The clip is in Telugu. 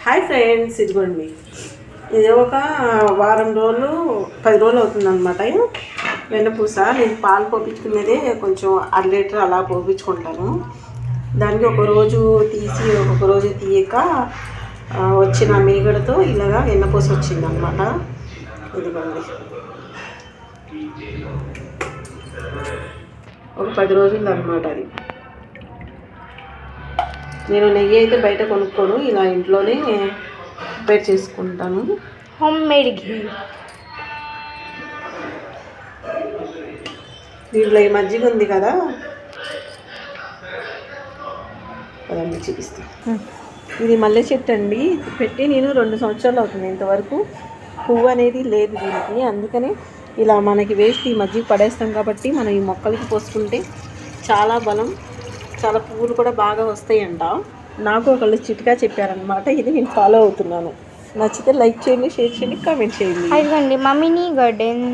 హాయ్ ఫ్రెండ్స్, ఇదిగోండి ఇది ఒక వారం రోజులు 10 రోజులు అవుతుందన్నమాట. వెన్నపూస నేను పాలు పోపించుకునేదే కొంచెం 1/2 లీటర్ అలా పోపించుకుంటాను. దానికి ఒక రోజు తీసి ఒక్కొక్క రోజు తీయక వచ్చిన మీగడతో ఇలాగా వెన్నపూస వచ్చిందనమాట. ఇదిగోండి ఒక 10 రోజులు అనమాట. అది నేను నెయ్యి అయితే బయట కొనుక్కోను, ఇలా ఇంట్లోనే ప్రిపేర్ చేసుకుంటాను. హోమ్ మేడ్ ఘీ. దీంట్లో ఈ మజ్జిగ ఉంది కదా, అదండి చూపిస్తాను. ఇది మల్లె చెట్టు అండి, పెట్టి నేను 2 సంవత్సరాలు అవుతుంది. ఇంతవరకు పువ్వు అనేది లేదు దీనికి. అందుకని ఇలా మనకి వేస్ట్ ఈ మజ్జిగ పడేస్తాం కాబట్టి మనం ఈ మొక్కలకి పోసుకుంటే చాలా బలం, చాలా పువ్వులు కూడా బాగా వస్తాయంట. నాకు ఒకళ్ళు చిట్కా చెప్పారనమాట, ఇది నేను ఫాలో అవుతున్నాను. నచ్చితే లైక్ చేయండి, షేర్ చేయండి, కామెంట్ చేయండి. అదిగోండి మమ్మీని గార్డెన్.